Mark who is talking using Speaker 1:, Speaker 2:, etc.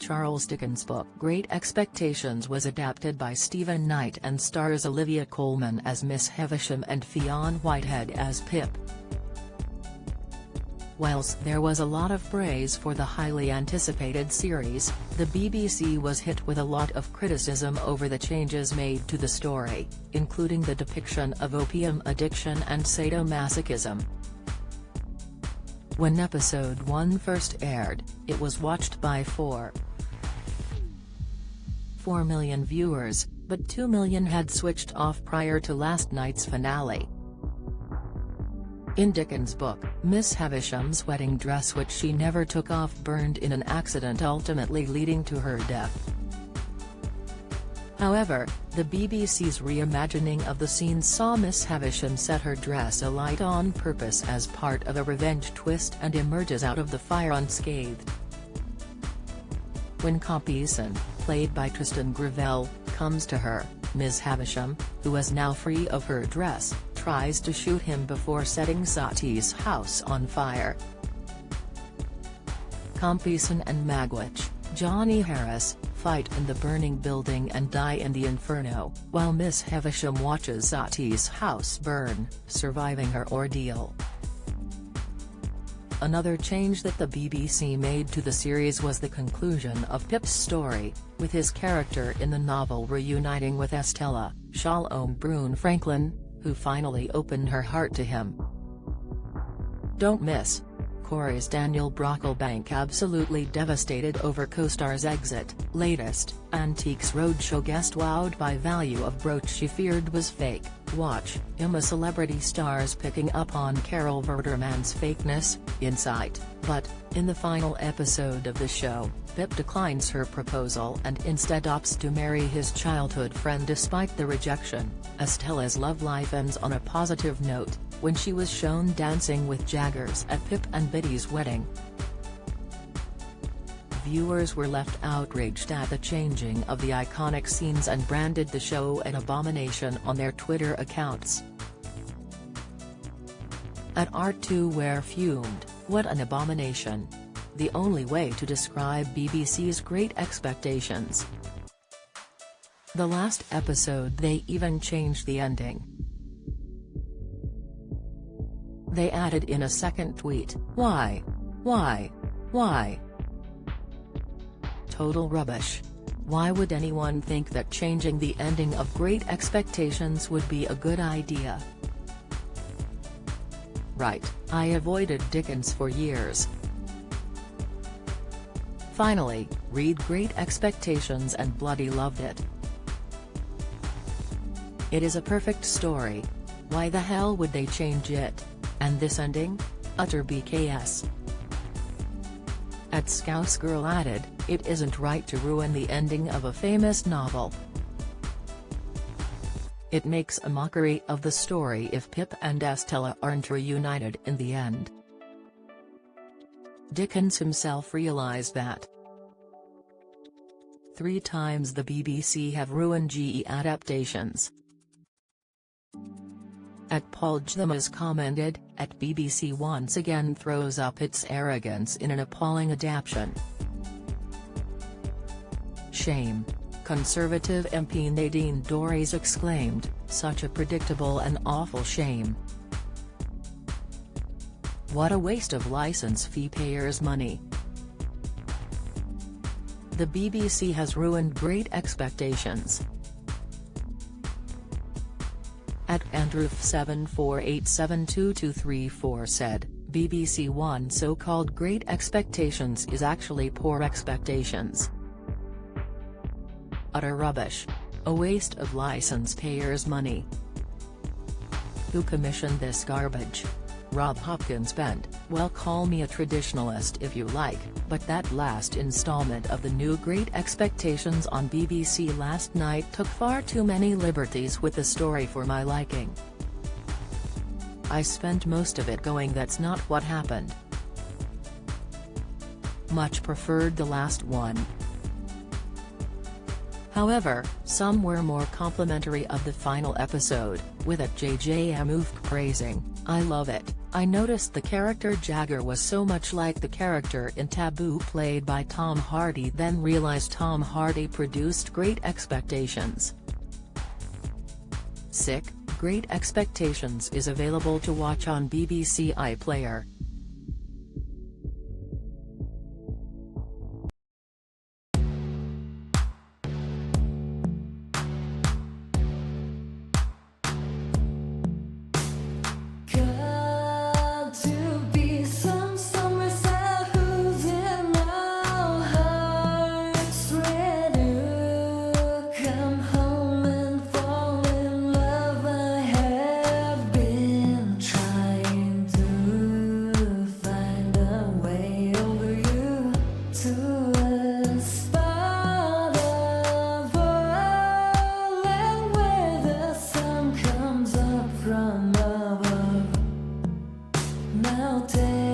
Speaker 1: Charles Dickens' book Great Expectations was adapted by Stephen Knight and stars Olivia Colman as Miss Havisham and Fionn Whitehead as Pip. Whilst there was a lot of praise for the highly anticipated series, the BBC was hit with a lot of criticism over the changes made to the story, including the depiction of opium addiction and sadomasochism. When episode 1 first aired, it was watched by 4 million viewers, but 2 million had switched off prior to last night's finale. In Dickens' book, Miss Havisham's wedding dress, which she never took off, burned in an accident, ultimately leading to her death. However, the BBC's reimagining of the scene saw Miss Havisham set her dress alight on purpose as part of a revenge twist and emerges out of the fire unscathed. When Compeyson, played by Tristan Gravel, comes to her, Ms. Havisham, who is now free of her dress, tries to shoot him before setting Sati's house on fire. Compeyson and Magwitch, Johnny Harris, fight in the burning building and die in the inferno, while Miss Havisham watches Sati's house burn, surviving her ordeal. Another change that the BBC made to the series was the conclusion of Pip's story, with his character in the novel reuniting with Estella, Shalom Brune Franklin, who finally opened her heart to him. Don't miss. Corey's Daniel Brocklebank absolutely devastated over co-star's exit. Latest, Antiques Roadshow guest wowed by value of brooch she feared was fake. Watch, Emma celebrity stars picking up on Carol Verderman's fakeness, Insight. But, in the final episode of the show, Pip declines her proposal and instead opts to marry his childhood friend despite the rejection. Estella's love life ends on a positive note, when she was shown dancing with Jaggers at Pip and Biddy's wedding. Viewers were left outraged at the changing of the iconic scenes and branded the show an abomination on their Twitter accounts. At R2 fumed, "What an abomination. The only way to describe BBC's Great Expectations." The last episode they even changed the ending. They added in a second tweet, Why? Total rubbish. Why would anyone think that changing the ending of Great Expectations would be a good idea? Right, I avoided Dickens for years. Finally, read Great Expectations and bloody loved it. It is a perfect story. Why the hell would they change it? And this ending? Utter BKS. At Scouse Girl added, it isn't right to ruin the ending of a famous novel. It makes a mockery of the story if Pip and Estella aren't reunited in the end. Dickens himself realized that. 3 times the BBC have ruined GE adaptations. At Paul Gthemas commented, at BBC once again throws up its arrogance in an appalling adaptation. Shame. Conservative MP Nadine Dorries exclaimed, such a predictable and awful shame. What a waste of license fee payers' money. The BBC has ruined Great Expectations. At Andrew748722234 said, BBC One so-called Great Expectations is actually Poor Expectations. Utter rubbish. A waste of license payers' money. Who commissioned this garbage? Rob Hopkins penned, well, call me a traditionalist if you like, but that last installment of the new Great Expectations on BBC last night took far too many liberties with the story for my liking. I spent most of it going, that's not what happened. Much preferred the last one. However, some were more complimentary of the final episode, with a JJ Amouf praising, "I love it. I noticed the character Jagger was so much like the character in Taboo played by Tom Hardy, then realized Tom Hardy produced Great Expectations." Sick, Great Expectations is available to watch on BBC iPlayer.
Speaker 2: Got to be somewhere south who's in our hearts, ready to come home and fall in love. I have been trying to find a way over you to a spot of oil, and where the sun comes up from above. Now take